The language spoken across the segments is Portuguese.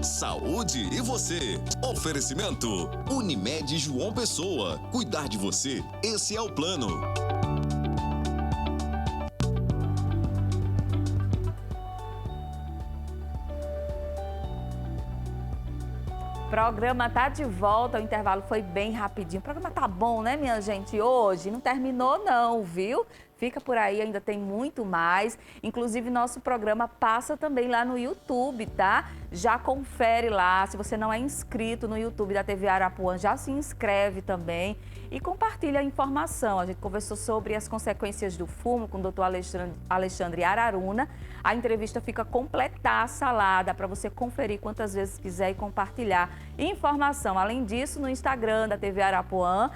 Saúde e você. Oferecimento Unimed João Pessoa. Cuidar de você, esse é o plano. O programa tá de volta, o intervalo foi bem rapidinho. O programa tá bom, né, minha gente? Hoje não terminou não, viu? Fica por aí, ainda tem muito mais. Inclusive, nosso programa passa também lá no YouTube, tá? Já confere lá. Se você não é inscrito no YouTube da TV Arapuã, já se inscreve também e compartilha a informação. A gente conversou sobre as consequências do fumo com o doutor Alexandre Araruna. A entrevista fica completaça lá, dá para você conferir quantas vezes quiser e compartilhar informação. Além disso, no Instagram da TV Arapuã,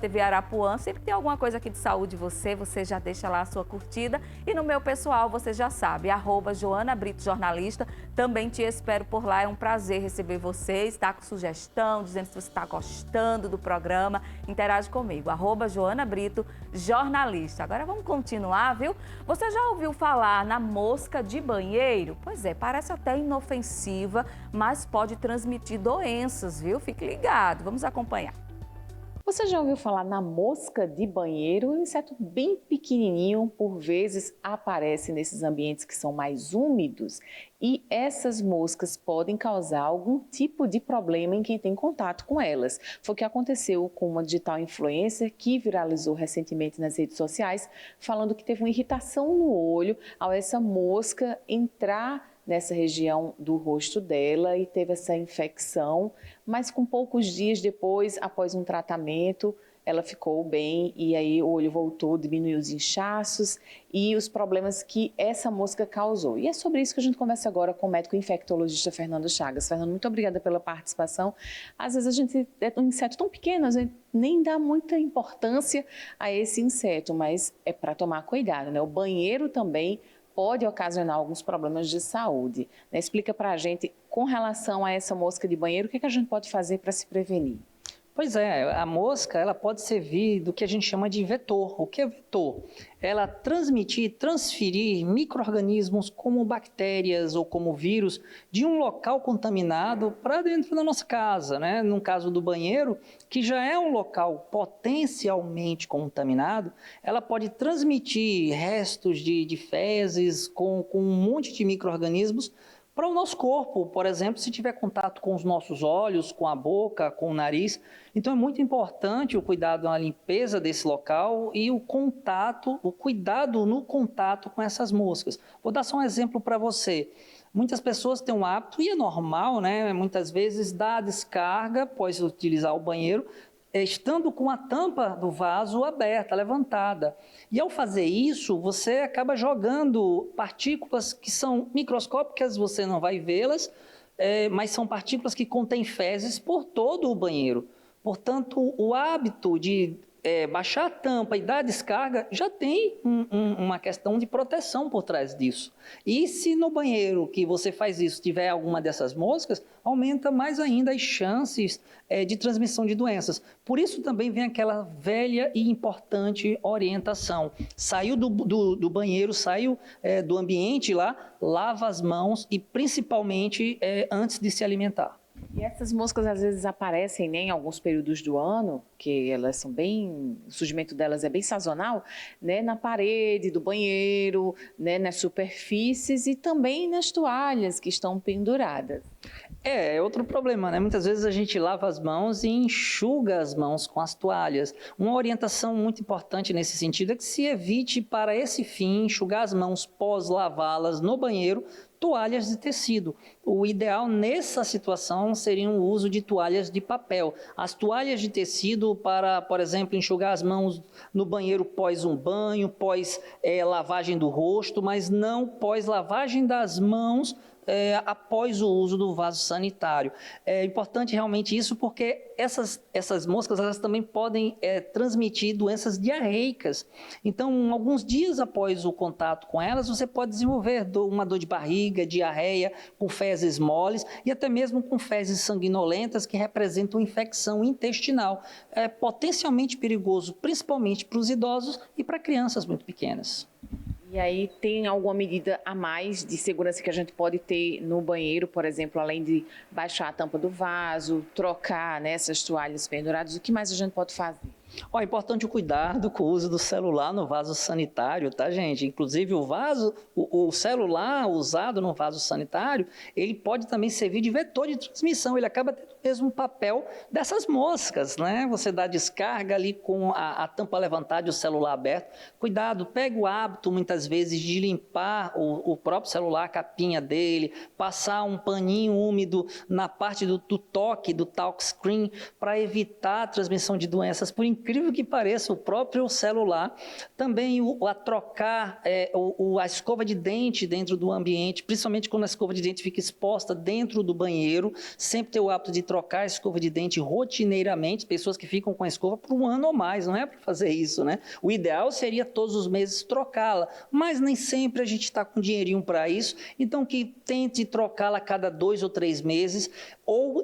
@TV Arapuã, sempre tem alguma coisa aqui de saúde você já deixa lá a sua curtida. E no meu pessoal, você já sabe, @Joana Brito Jornalista, também te espero por lá. É um prazer receber vocês, está com sugestão, dizendo se você está gostando do programa, interage comigo, @Joana Brito Jornalista. Agora vamos continuar, viu? Você já ouviu falar na mosca de banheiro? Pois é, parece até inofensiva, mas pode transmitir doenças, viu? Fique ligado, vamos acompanhar. Você já ouviu falar na mosca de banheiro? Um inseto bem pequenininho, por vezes aparece nesses ambientes que são mais úmidos e essas moscas podem causar algum tipo de problema em quem tem contato com elas. Foi o que aconteceu com uma digital influencer que viralizou recentemente nas redes sociais, falando que teve uma irritação no olho ao essa mosca entrar nessa região do rosto dela e teve essa infecção, mas com poucos dias depois, após um tratamento, ela ficou bem e aí o olho voltou, diminuiu os inchaços e os problemas que essa mosca causou. E é sobre isso que a gente conversa agora com o médico infectologista Fernando Chagas. Fernando, muito obrigada pela participação. Às vezes a gente é um inseto tão pequeno, a gente nem dá muita importância a esse inseto, mas é para tomar cuidado, né? O banheiro também pode ocasionar alguns problemas de saúde. Explica para a gente, com relação a essa mosca de banheiro, o que a gente pode fazer para se prevenir? Pois é, a mosca ela pode servir do que a gente chama de vetor. O que é vetor? Ela transferir micro-organismos como bactérias ou como vírus de um local contaminado para dentro da nossa casa, né? No caso do banheiro, que já é um local potencialmente contaminado, ela pode transmitir restos de fezes com um monte de micro-organismos para o nosso corpo, por exemplo, se tiver contato com os nossos olhos, com a boca, com o nariz. Então é muito importante o cuidado na limpeza desse local e o cuidado no contato com essas moscas. Vou dar só um exemplo para você. Muitas pessoas têm um hábito, e é normal, né? Muitas vezes dar a descarga após utilizar o banheiro, estando com a tampa do vaso aberta, levantada. E ao fazer isso, você acaba jogando partículas que são microscópicas, você não vai vê-las, mas são partículas que contêm fezes por todo o banheiro. Portanto, o hábito de baixar a tampa e dar a descarga já tem uma questão de proteção por trás disso. E se no banheiro que você faz isso tiver alguma dessas moscas, aumenta mais ainda as chances de transmissão de doenças. Por isso também vem aquela velha e importante orientação. Saiu do banheiro, saiu do ambiente lá, lava as mãos e principalmente antes de se alimentar. E essas moscas às vezes aparecem, né, em alguns períodos do ano, que elas são bem, o surgimento delas é bem sazonal, né, na parede do banheiro, né, nas superfícies e também nas toalhas que estão penduradas. É outro problema, né? Muitas vezes a gente lava as mãos e enxuga as mãos com as toalhas. Uma orientação muito importante nesse sentido é que se evite, para esse fim, enxugar as mãos pós lavá-las no banheiro, toalhas de tecido. O ideal nessa situação seria o uso de toalhas de papel. As toalhas de tecido para, por exemplo, enxugar as mãos no banheiro pós um banho, pós lavagem do rosto, mas não pós lavagem das mãos após o uso do vaso sanitário. É importante realmente isso porque essas moscas elas também podem transmitir doenças diarreicas. Então, alguns dias após o contato com elas, você pode desenvolver uma dor de barriga, diarreia, com fezes moles e até mesmo com fezes sanguinolentas que representam infecção intestinal. É potencialmente perigoso, principalmente para os idosos e para crianças muito pequenas. E E aí tem alguma medida a mais de segurança que a gente pode ter no banheiro, por exemplo, além de baixar a tampa do vaso, trocar, né, essas toalhas penduradas, o que mais a gente pode fazer? Ó, é importante o cuidado com o uso do celular no vaso sanitário, tá, gente? Inclusive, o celular usado no vaso sanitário, ele pode também servir de vetor de transmissão, ele acaba tendo o mesmo papel dessas moscas, né? Você dá descarga ali com a tampa levantada e o celular aberto. Cuidado, pega o hábito, muitas vezes, de limpar o próprio celular, a capinha dele, passar um paninho úmido na parte do toque, do talk screen, para evitar a transmissão de doenças. Por incrível que pareça, o próprio celular, também a trocar a escova de dente dentro do ambiente, principalmente quando a escova de dente fica exposta dentro do banheiro, sempre ter o hábito de trocar a escova de dente rotineiramente, pessoas que ficam com a escova por um ano ou mais, não é para fazer isso, né? O ideal seria todos os meses trocá-la, mas nem sempre a gente está com dinheirinho para isso, então que tente trocá-la a cada 2 ou 3 meses,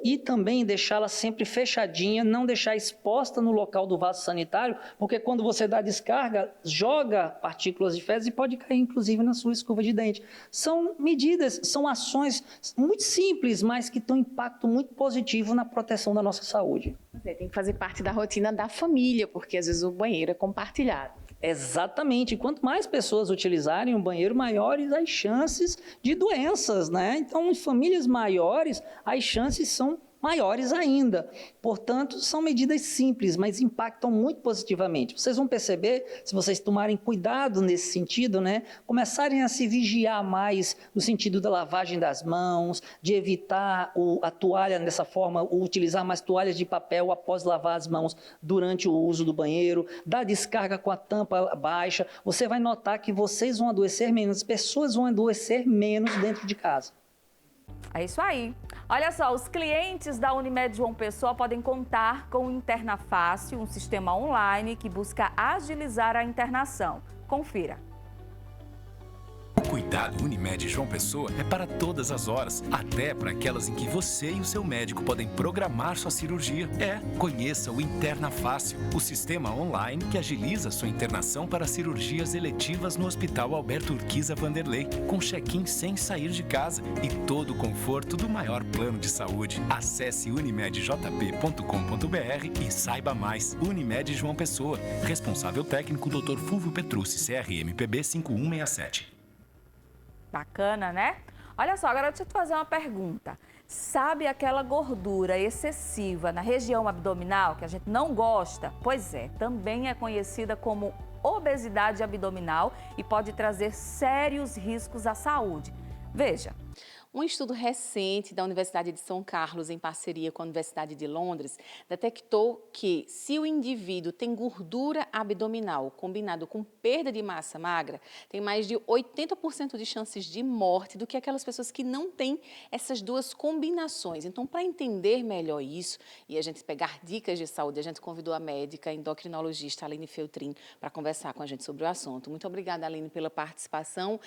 e também deixá-la sempre fechadinha, não deixar exposta no local do vaso sanitário, porque quando você dá descarga, joga partículas de fezes e pode cair, inclusive, na sua escova de dente. São medidas, são ações muito simples, mas que têm um impacto muito positivo na proteção da nossa saúde. Tem que fazer parte da rotina da família, porque às vezes o banheiro é compartilhado. Exatamente. Quanto mais pessoas utilizarem o banheiro, maiores as chances de doenças, né? Então, em famílias maiores, as chances são maiores ainda. Portanto, são medidas simples, mas impactam muito positivamente. Vocês vão perceber, se vocês tomarem cuidado nesse sentido, né? Começarem a se vigiar mais no sentido da lavagem das mãos, de evitar a toalha dessa forma, utilizar mais toalhas de papel após lavar as mãos durante o uso do banheiro, dar descarga com a tampa baixa. Você vai notar que vocês vão adoecer menos, as pessoas vão adoecer menos dentro de casa. É isso aí. Olha só, os clientes da Unimed João Pessoa podem contar com o Interna Fácil, um sistema online que busca agilizar a internação. Confira. O cuidado Unimed João Pessoa é para todas as horas, até para aquelas em que você e o seu médico podem programar sua cirurgia. Conheça o Interna Fácil, o sistema online que agiliza sua internação para cirurgias eletivas no Hospital Alberto Urquiza Vanderlei, com check-in sem sair de casa e todo o conforto do maior plano de saúde. Acesse unimedjp.com.br e saiba mais. Unimed João Pessoa, responsável técnico Dr. Fulvio Petrucci, CRMPB 5167. Bacana, né? Olha só, agora deixa eu te fazer uma pergunta. Sabe aquela gordura excessiva na região abdominal que a gente não gosta? Pois é, também é conhecida como obesidade abdominal e pode trazer sérios riscos à saúde. Veja. Um estudo recente da Universidade de São Carlos, em parceria com a Universidade de Londres, detectou que se o indivíduo tem gordura abdominal combinado com perda de massa magra, tem mais de 80% de chances de morte do que aquelas pessoas que não têm essas duas combinações. Então, para entender melhor isso e a gente pegar dicas de saúde, a gente convidou a médica endocrinologista Aline Feltrin para conversar com a gente sobre o assunto. Muito obrigada, Aline, pela participação.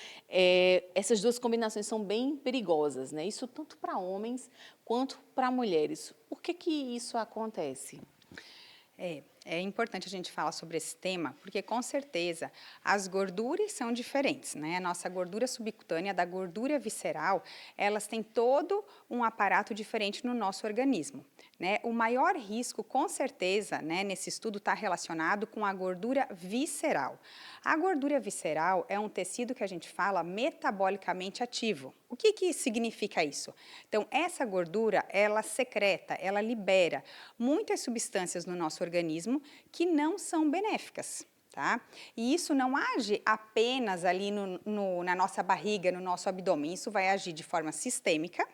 Essas duas combinações são bem perigosas. Né? Isso tanto para homens quanto para mulheres. Por que isso acontece? É importante a gente falar sobre esse tema, porque com certeza as gorduras são diferentes, né? A nossa gordura subcutânea da gordura visceral, elas têm todo um aparato diferente no nosso organismo, né? O maior risco, com certeza, né, nesse estudo está relacionado com a gordura visceral. A gordura visceral é um tecido que a gente fala metabolicamente ativo. O que significa isso? Então, essa gordura, ela secreta, ela libera muitas substâncias no nosso organismo que não são benéficas, tá? E isso não age apenas ali na nossa barriga, no nosso abdômen, isso vai agir de forma sistêmica,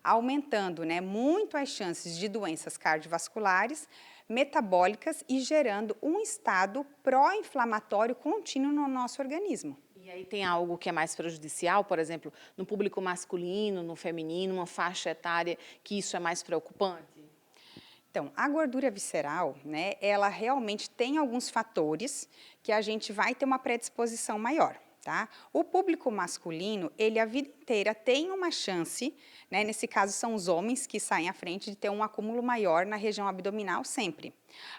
aumentando, né, muito as chances de doenças cardiovasculares, metabólicas e gerando um estado pró-inflamatório contínuo no nosso organismo. E aí tem algo que é mais prejudicial, por exemplo, no público masculino, no feminino, uma faixa etária que isso é mais preocupante? Então, a gordura visceral, né, ela realmente tem alguns fatores que a gente vai ter uma predisposição maior. Tá? O público masculino, ele a vida inteira tem uma chance, né, nesse caso são os homens que saem à frente de ter um acúmulo maior na região abdominal sempre.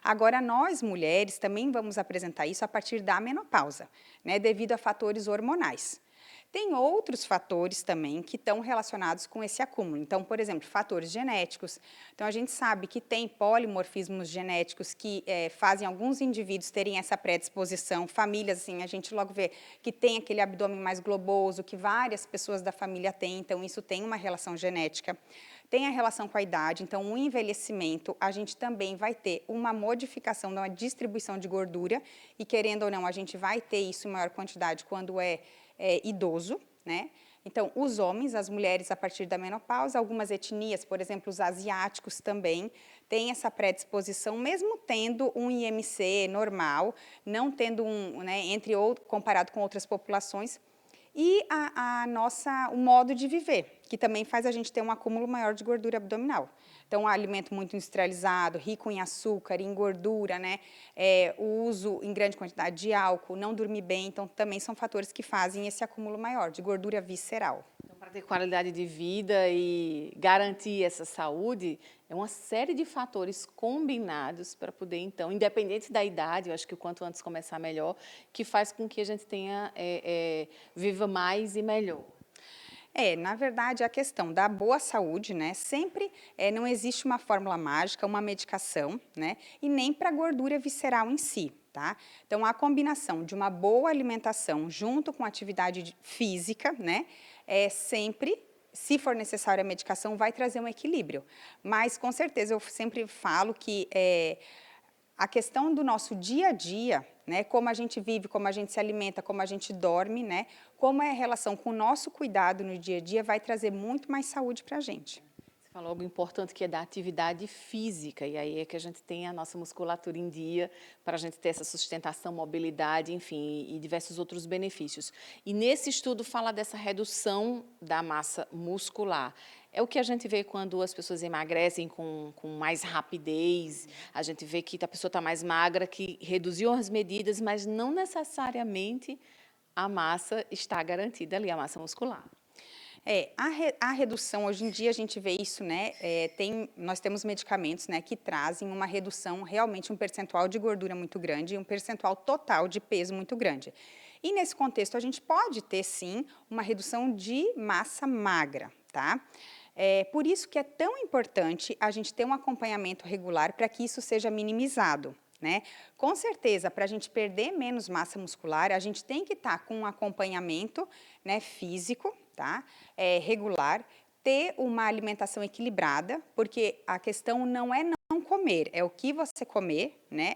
Agora, nós mulheres também vamos apresentar isso a partir da menopausa, né, devido a fatores hormonais. Tem outros fatores também que estão relacionados com esse acúmulo. Então, por exemplo, fatores genéticos. Então, a gente sabe que tem polimorfismos genéticos que fazem alguns indivíduos terem essa predisposição. Famílias, assim, a gente logo vê que tem aquele abdômen mais globoso, que várias pessoas da família têm. Então, isso tem uma relação genética. Tem a relação com a idade, então o envelhecimento, a gente também vai ter uma modificação da distribuição de gordura e, querendo ou não, a gente vai ter isso em maior quantidade quando é idoso, né? Então, os homens, as mulheres a partir da menopausa, algumas etnias, por exemplo, os asiáticos também, têm essa predisposição, mesmo tendo um IMC normal, não tendo né, comparado com outras populações, e o modo de viver, que também faz a gente ter um acúmulo maior de gordura abdominal. Então, um alimento muito industrializado, rico em açúcar, em gordura, né? O uso em grande quantidade de álcool, não dormir bem, então também são fatores que fazem esse acúmulo maior de gordura visceral. Então, para ter qualidade de vida e garantir essa saúde, é uma série de fatores combinados para poder, então, independente da idade, eu acho que o quanto antes começar melhor, que faz com que a gente tenha, viva mais e melhor. Na verdade, a questão da boa saúde, né, sempre não existe uma fórmula mágica, uma medicação, né, e nem para a gordura visceral em si, tá? Então, a combinação de uma boa alimentação junto com atividade física, né, sempre, se for necessária a medicação, vai trazer um equilíbrio. Mas, com certeza, eu sempre falo que a questão do nosso dia a dia, né, como a gente vive, como a gente se alimenta, como a gente dorme, né, como é a relação com o nosso cuidado no dia a dia, vai trazer muito mais saúde para a gente. Você falou algo importante que é da atividade física, e aí é que a gente tem a nossa musculatura em dia, para a gente ter essa sustentação, mobilidade, enfim, e diversos outros benefícios. E nesse estudo fala dessa redução da massa muscular. É o que a gente vê quando as pessoas emagrecem com mais rapidez, a gente vê que a pessoa está mais magra, que reduziu as medidas, mas não necessariamente a massa está garantida ali, a massa muscular. A redução, hoje em dia a gente vê isso, né, nós temos medicamentos, né, que trazem uma redução, realmente um percentual de gordura muito grande e um percentual total de peso muito grande. E nesse contexto a gente pode ter, sim, uma redução de massa magra, tá? Por isso que é tão importante a gente ter um acompanhamento regular para que isso seja minimizado, né? Com certeza, para a gente perder menos massa muscular, a gente tem que estar com um acompanhamento, né, físico, tá? Regular, ter uma alimentação equilibrada, porque a questão não é não comer, é o que você comer, né?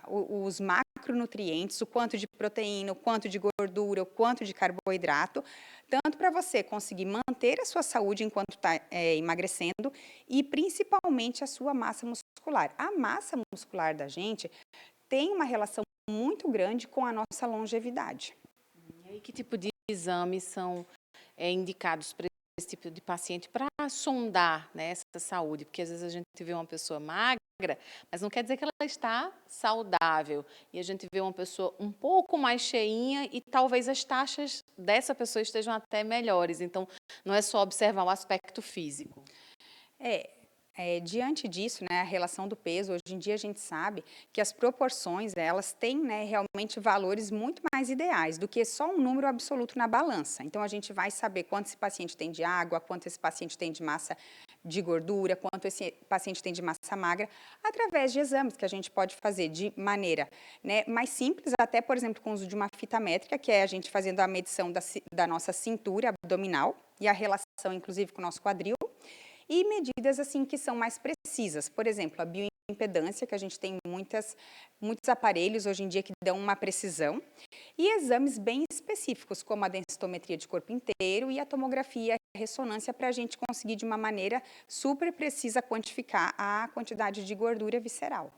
Os macronutrientes, o quanto de proteína, o quanto de gordura, o quanto de carboidrato, tanto para você conseguir manter a sua saúde enquanto está emagrecendo e principalmente a sua massa muscular. A massa muscular da gente tem uma relação muito grande com a nossa longevidade. E aí, que tipo de exames são indicados para esse tipo de paciente para sondar, né, essa saúde? Porque às vezes a gente vê uma pessoa magra, mas não quer dizer que ela está saudável. E a gente vê uma pessoa um pouco mais cheinha e talvez as taxas dessa pessoa estejam até melhores. Então, não é só observar o aspecto físico. Diante disso, né, a relação do peso, hoje em dia a gente sabe que as proporções, elas têm, né, realmente valores muito mais ideais do que só um número absoluto na balança. Então, a gente vai saber quanto esse paciente tem de água, quanto esse paciente tem de massa de gordura, quanto esse paciente tem de massa magra, através de exames que a gente pode fazer de maneira, né, mais simples, até, por exemplo, com o uso de uma fita métrica, que é a gente fazendo a medição da nossa cintura abdominal e a relação, inclusive, com o nosso quadril, e medidas assim que são mais precisas, por exemplo, a bioimpedância, que a gente tem muitos aparelhos hoje em dia que dão uma precisão, e exames bem específicos, como a densitometria de corpo inteiro e a tomografia e a ressonância, para a gente conseguir de uma maneira super precisa quantificar a quantidade de gordura visceral.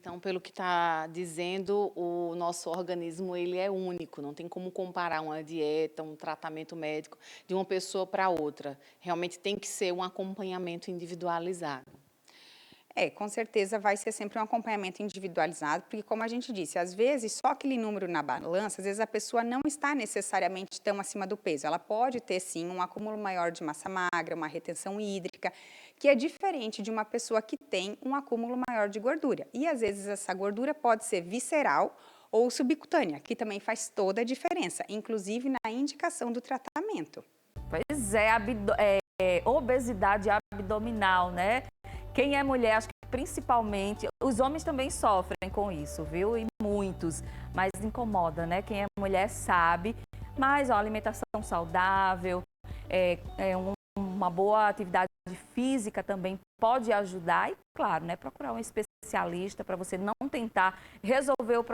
Então, pelo que está dizendo, o nosso organismo ele é único, não tem como comparar uma dieta, um tratamento médico de uma pessoa para outra. Realmente tem que ser um acompanhamento individualizado. Com certeza vai ser sempre um acompanhamento individualizado, porque como a gente disse, às vezes só aquele número na balança, às vezes a pessoa não está necessariamente tão acima do peso. Ela pode ter sim um acúmulo maior de massa magra, uma retenção hídrica, que é diferente de uma pessoa que tem um acúmulo maior de gordura. E às vezes essa gordura pode ser visceral ou subcutânea, que também faz toda a diferença, inclusive na indicação do tratamento. Pois é, obesidade abdominal, né? Quem é mulher, acho que principalmente, os homens também sofrem com isso, viu? E muitos, mas incomoda, né? Quem é mulher sabe, mas a alimentação saudável, uma boa atividade física também pode ajudar e, claro, né, procurar um especialista para você não tentar resolver o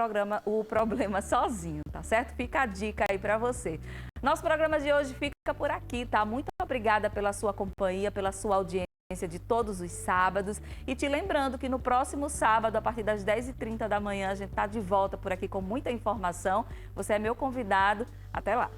problema sozinho, tá certo? Fica a dica aí para você. Nosso programa de hoje fica por aqui, tá? Muito obrigada pela sua companhia, pela sua audiência de todos os sábados. E te lembrando que no próximo sábado, a partir das 10h30 da manhã, a gente está de volta por aqui com muita informação. Você é meu convidado. Até lá!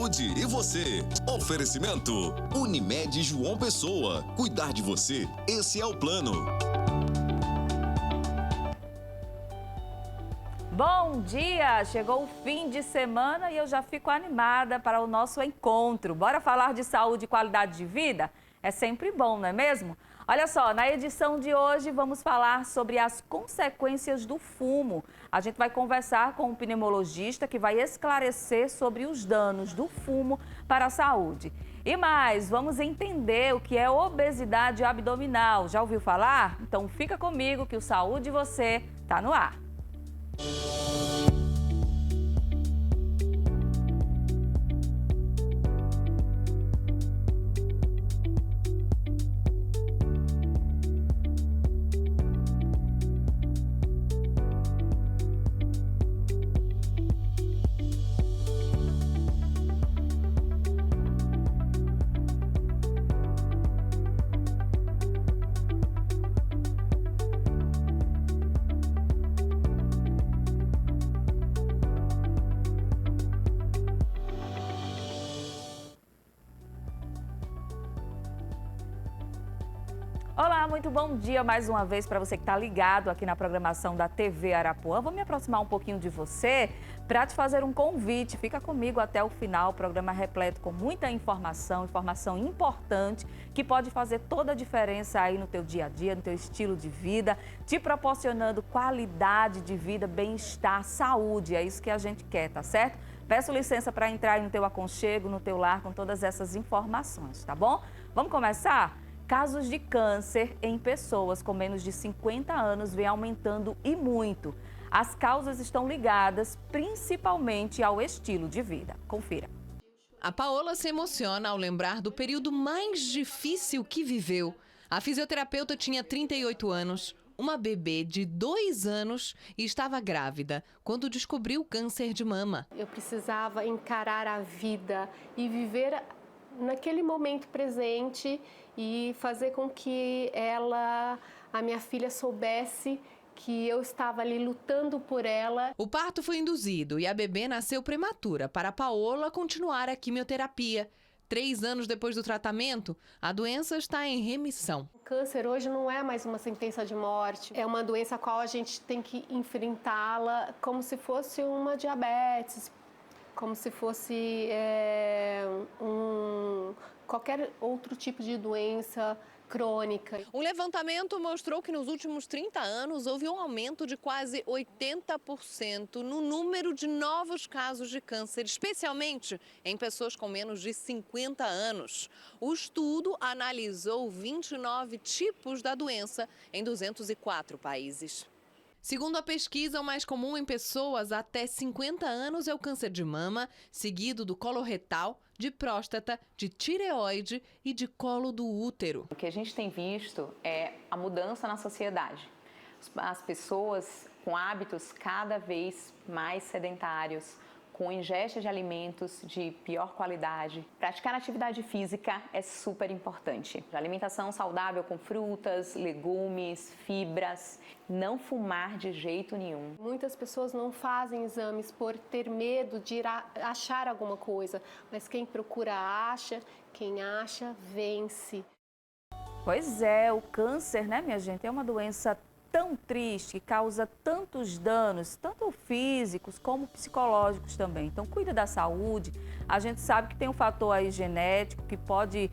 Saúde e você. Oferecimento Unimed João Pessoa. Cuidar de você, esse é o plano. Bom dia! Chegou o fim de semana e eu já fico animada para o nosso encontro. Bora falar de saúde e qualidade de vida? É sempre bom, não é mesmo? Olha só, na edição de hoje vamos falar sobre as consequências do fumo. A gente vai conversar com um pneumologista que vai esclarecer sobre os danos do fumo para a saúde. E mais, vamos entender o que é obesidade abdominal. Já ouviu falar? Então fica comigo que o Saúde e Você está no ar. Olá, muito bom dia mais uma vez para você que está ligado aqui na programação da TV Arapuã. Vou me aproximar um pouquinho de você para te fazer um convite. Fica comigo até o final, o programa repleto com muita informação importante que pode fazer toda a diferença aí no teu dia a dia, no teu estilo de vida, te proporcionando qualidade de vida, bem-estar, saúde. É isso que a gente quer, tá certo? Peço licença para entrar aí no teu aconchego, no teu lar com todas essas informações, tá bom? Vamos começar? Casos de câncer em pessoas com menos de 50 anos vem aumentando e muito. As causas estão ligadas principalmente ao estilo de vida. Confira. A Paola se emociona ao lembrar do período mais difícil que viveu. A fisioterapeuta tinha 38 anos, uma bebê de 2 anos e estava grávida quando descobriu câncer de mama. Eu precisava encarar a vida e viver naquele momento presente e fazer com que a minha filha, soubesse que eu estava ali lutando por ela. O parto foi induzido e a bebê nasceu prematura para Paola continuar a quimioterapia. 3 anos depois do tratamento, a doença está em remissão. O câncer hoje não é mais uma sentença de morte, é uma doença a qual a gente tem que enfrentá-la como se fosse uma diabetes, como se fosse qualquer outro tipo de doença crônica. Um levantamento mostrou que nos últimos 30 anos houve um aumento de quase 80% no número de novos casos de câncer, especialmente em pessoas com menos de 50 anos. O estudo analisou 29 tipos da doença em 204 países. Segundo a pesquisa, o mais comum em pessoas até 50 anos é o câncer de mama, seguido do colo retal, de próstata, de tireoide e de colo do útero. O que a gente tem visto é a mudança na sociedade. As pessoas com hábitos cada vez mais sedentários, com ingesta de alimentos de pior qualidade. Praticar atividade física é super importante. Alimentação saudável com frutas, legumes, fibras. Não fumar de jeito nenhum. Muitas pessoas não fazem exames por ter medo de ir achar alguma coisa, mas quem procura acha, quem acha vence. Pois é, o câncer, né, minha gente, é uma doença tão triste, que causa tantos danos, tanto físicos como psicológicos também. Então, cuida da saúde. A gente sabe que tem um fator aí genético que pode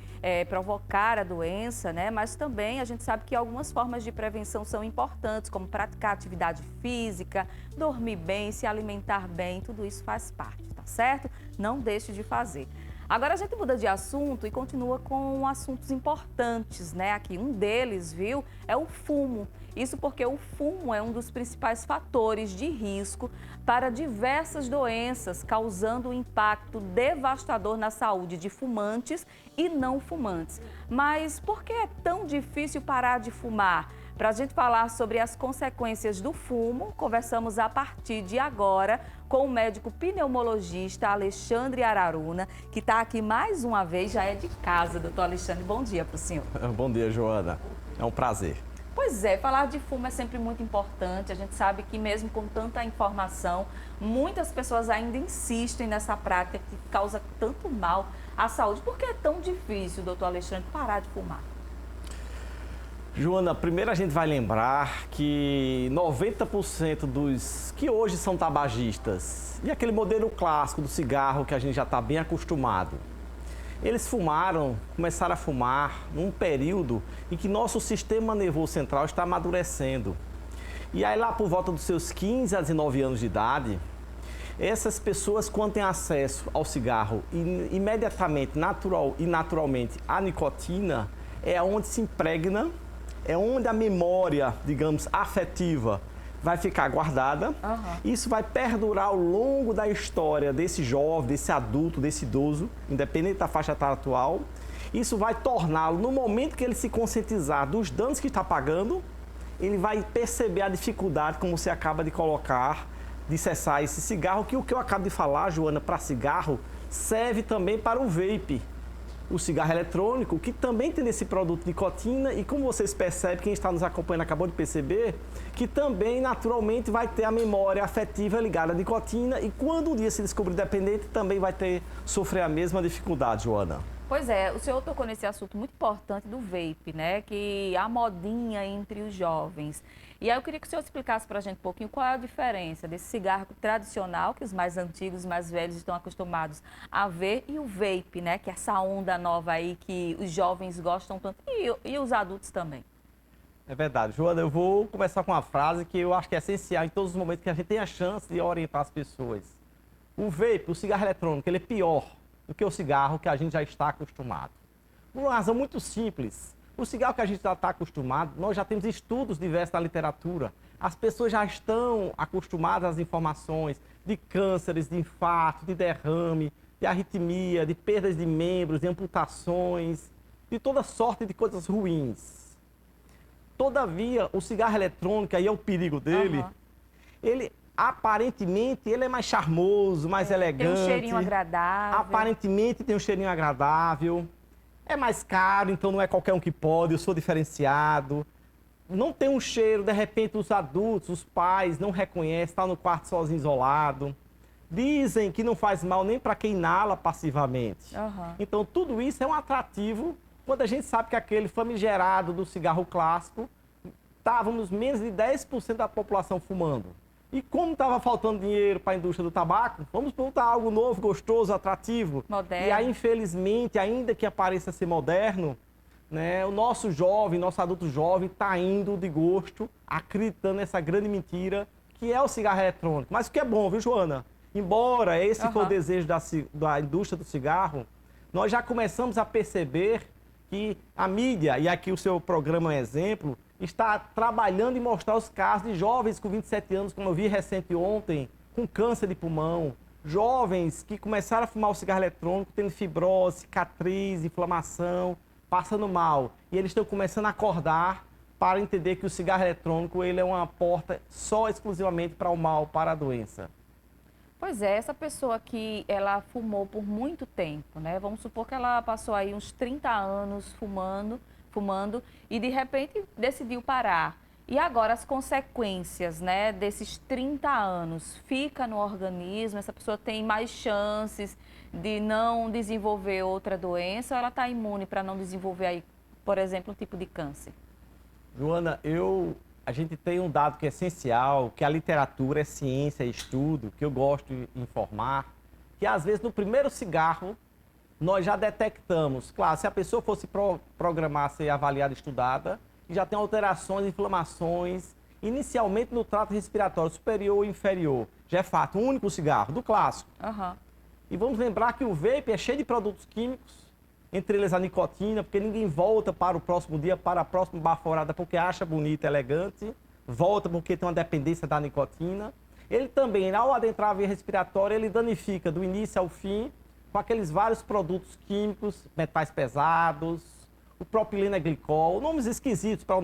provocar a doença, né? Mas também a gente sabe que algumas formas de prevenção são importantes, como praticar atividade física, dormir bem, se alimentar bem, tudo isso faz parte, tá certo? Não deixe de fazer. Agora a gente muda de assunto e continua com assuntos importantes, né? Aqui, um deles, viu, é o fumo. Isso porque o fumo é um dos principais fatores de risco para diversas doenças, causando um impacto devastador na saúde de fumantes e não fumantes. Mas por que é tão difícil parar de fumar? Para a gente falar sobre as consequências do fumo, conversamos a partir de agora com o médico pneumologista Alexandre Araruna, que está aqui mais uma vez, já é de casa. Doutor Alexandre, bom dia para o senhor. Bom dia, Joana. É um prazer. Pois é, falar de fumo é sempre muito importante. A gente sabe que mesmo com tanta informação, muitas pessoas ainda insistem nessa prática que causa tanto mal à saúde. Por que é tão difícil, doutor Alexandre, parar de fumar? Joana, primeiro a gente vai lembrar que 90% dos que hoje são tabagistas, e aquele modelo clássico do cigarro que a gente já está bem acostumado, eles começaram a fumar num período em que nosso sistema nervoso central está amadurecendo. E aí lá por volta dos seus 15 a 19 anos de idade, essas pessoas, quando têm acesso ao cigarro imediatamente, naturalmente, à nicotina, é onde se impregna, é onde a memória, digamos, afetiva vai ficar guardada. Isso vai perdurar ao longo da história desse jovem, desse adulto, desse idoso, independente da faixa etária atual. Isso vai torná-lo, no momento que ele se conscientizar dos danos que está pagando, ele vai perceber a dificuldade, como você acaba de colocar, de cessar esse cigarro, que o que eu acabo de falar, Joana, para cigarro, serve também para o vape. O cigarro eletrônico, que também tem esse produto de nicotina e, como vocês percebem, quem está nos acompanhando acabou de perceber, que também naturalmente vai ter a memória afetiva ligada à nicotina e quando um dia se descobrir dependente também vai sofrer a mesma dificuldade, Joana. Pois é, o senhor tocou nesse assunto muito importante do vape, né? Que é a modinha entre os jovens. E aí eu queria que o senhor explicasse para a gente um pouquinho qual é a diferença desse cigarro tradicional, que os mais antigos, mais velhos estão acostumados a ver, e o vape, né? Que é essa onda nova aí que os jovens gostam tanto e os adultos também. É verdade. Joana, eu vou começar com uma frase que eu acho que é essencial em todos os momentos que a gente tem a chance de orientar as pessoas. O vape, o cigarro eletrônico, ele é pior do que o cigarro que a gente já está acostumado. Por uma razão muito simples. O cigarro que a gente já está acostumado, nós já temos estudos diversos na literatura. As pessoas já estão acostumadas às informações de cânceres, de infarto, de derrame, de arritmia, de perdas de membros, de amputações, de toda sorte de coisas ruins. Todavia, o cigarro eletrônico, aí é o perigo dele, ele aparentemente ele é mais charmoso, mais elegante. Tem um cheirinho agradável. Aparentemente tem um cheirinho agradável. É mais caro, então não é qualquer um que pode, eu sou diferenciado. Não tem um cheiro, de repente os adultos, os pais não reconhecem, está no quarto sozinho, isolado. Dizem que não faz mal nem para quem inala passivamente. Então tudo isso é um atrativo quando a gente sabe que aquele famigerado do cigarro clássico, estávamos menos de 10% da população fumando. E como estava faltando dinheiro para a indústria do tabaco, vamos botar algo novo, gostoso, atrativo. Moderno. E aí, infelizmente, ainda que apareça ser moderno, né, o nosso jovem, nosso adulto jovem, está indo de gosto, acreditando nessa grande mentira, que é o cigarro eletrônico. Mas o que é bom, viu, Joana? Embora esse for o desejo da indústria do cigarro, nós já começamos a perceber que a mídia, e aqui o seu programa é um exemplo, está trabalhando em mostrar os casos de jovens com 27 anos, como eu vi recente ontem, com câncer de pulmão. Jovens que começaram a fumar o cigarro eletrônico, tendo fibrose, cicatriz, inflamação, passando mal. E eles estão começando a acordar para entender que o cigarro eletrônico ele é uma porta só exclusivamente para o mal, para a doença. Pois é, essa pessoa que ela fumou por muito tempo, né? Vamos supor que ela passou aí uns 30 anos fumando e de repente decidiu parar. E agora as consequências, né, desses 30 anos fica no organismo, essa pessoa tem mais chances de não desenvolver outra doença ou ela está imune para não desenvolver aí, por exemplo, um tipo de câncer? Joana, a gente tem um dado que é essencial, que a literatura é ciência, é estudo, que eu gosto de informar, que às vezes no primeiro cigarro nós já detectamos. Claro, se a pessoa fosse programar, ser avaliada, estudada, já tem alterações, inflamações, inicialmente no trato respiratório superior ou inferior. Já é fato, um único cigarro, do clássico. E vamos lembrar que o vape é cheio de produtos químicos, entre eles a nicotina, porque ninguém volta para o próximo dia, para a próxima baforada, porque acha bonita, elegante, volta porque tem uma dependência da nicotina. Ele também, ao adentrar a via respiratória, ele danifica do início ao fim, com aqueles vários produtos químicos, metais pesados, o propileno-glicol, nomes esquisitos para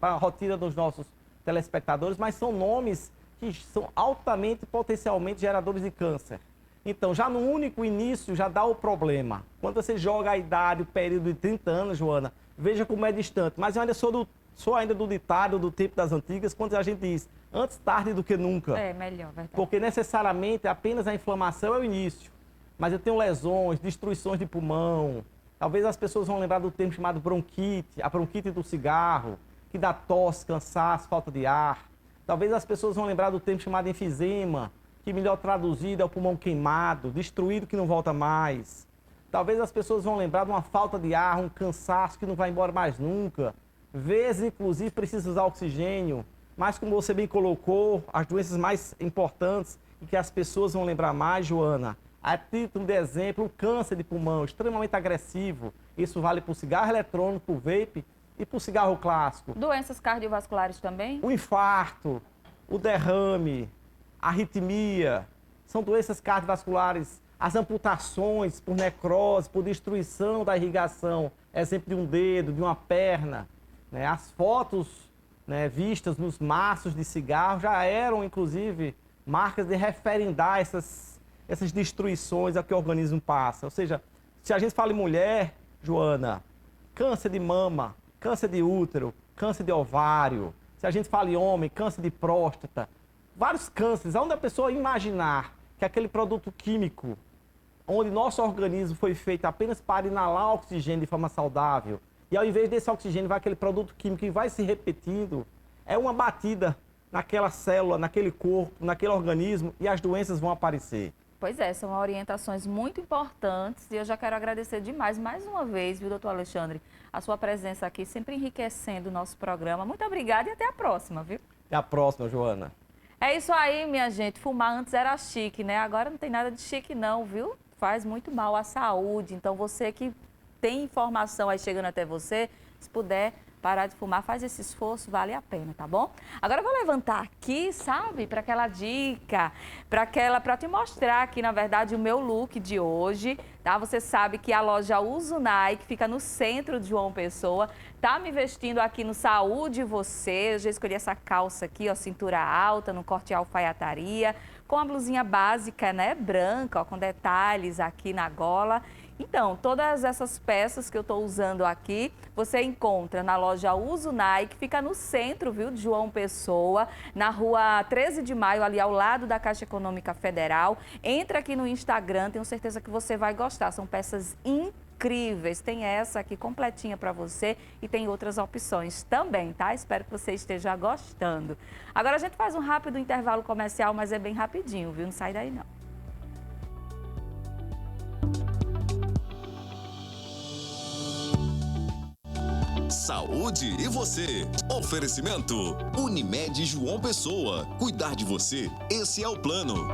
a rotina dos nossos telespectadores, mas são nomes que são altamente, potencialmente geradores de câncer. Então, já no único início, já dá o problema. Quando você joga a idade, o período de 30 anos, Joana, veja como é distante. Mas eu ainda sou ainda do ditado, do tempo das antigas, quando a gente diz, antes tarde do que nunca. É, melhor, verdade. Porque necessariamente apenas a inflamação é o início. Mas eu tenho lesões, destruições de pulmão. Talvez as pessoas vão lembrar do termo chamado bronquite, a bronquite do cigarro, que dá tosse, cansaço, falta de ar. Talvez as pessoas vão lembrar do termo chamado enfisema, que melhor traduzido é o pulmão queimado, destruído que não volta mais. Talvez as pessoas vão lembrar de uma falta de ar, um cansaço que não vai embora mais nunca. Vezes, inclusive, precisa usar oxigênio. Mas, como você bem colocou, as doenças mais importantes e que as pessoas vão lembrar mais, Joana, a título de exemplo, o câncer de pulmão, extremamente agressivo. Isso vale para o cigarro eletrônico, para o vape e para o cigarro clássico. Doenças cardiovasculares também? O infarto, o derrame, a arritmia, são doenças cardiovasculares. As amputações por necrose, por destruição da irrigação, exemplo de um dedo, de uma perna. Né? As fotos, né, vistas nos maços de cigarro já eram, inclusive, marcas de referendar essas destruições a que o organismo passa. Ou seja, se a gente fala em mulher, Joana, câncer de mama, câncer de útero, câncer de ovário. Se a gente fala em homem, câncer de próstata, vários cânceres. Onde a pessoa imaginar que aquele produto químico, onde nosso organismo foi feito apenas para inalar oxigênio de forma saudável, e ao invés desse oxigênio vai aquele produto químico e vai se repetindo, é uma batida naquela célula, naquele corpo, naquele organismo, e as doenças vão aparecer. Pois é, são orientações muito importantes e eu já quero agradecer demais, mais uma vez, viu, doutor Alexandre, a sua presença aqui, sempre enriquecendo o nosso programa. Muito obrigada e até a próxima, viu? Até a próxima, Joana. É isso aí, minha gente. Fumar antes era chique, né? Agora não tem nada de chique não, viu? Faz muito mal à saúde. Então, você que tem informação aí chegando até você, se puder parar de fumar, faz esse esforço, vale a pena, tá bom? Agora eu vou levantar aqui, sabe, para aquela dica, para te mostrar aqui, na verdade, o meu look de hoje, tá? Você sabe que a loja Uzunai, que fica no centro de João Pessoa, tá me vestindo aqui no Saúde Você. Eu já escolhi essa calça aqui, ó, cintura alta, no corte alfaiataria, com a blusinha básica, né, branca, ó, com detalhes aqui na gola. Então, todas essas peças que eu estou usando aqui, você encontra na loja Uzunai, que fica no centro, viu, de João Pessoa, na rua 13 de maio, ali ao lado da Caixa Econômica Federal. Entra aqui no Instagram, tenho certeza que você vai gostar. São peças incríveis. Tem essa aqui completinha para você e tem outras opções também, tá? Espero que você esteja gostando. Agora a gente faz um rápido intervalo comercial, mas é bem rapidinho, viu? Não sai daí não. Saúde e você. Oferecimento Unimed João Pessoa. Cuidar de você, esse é o plano.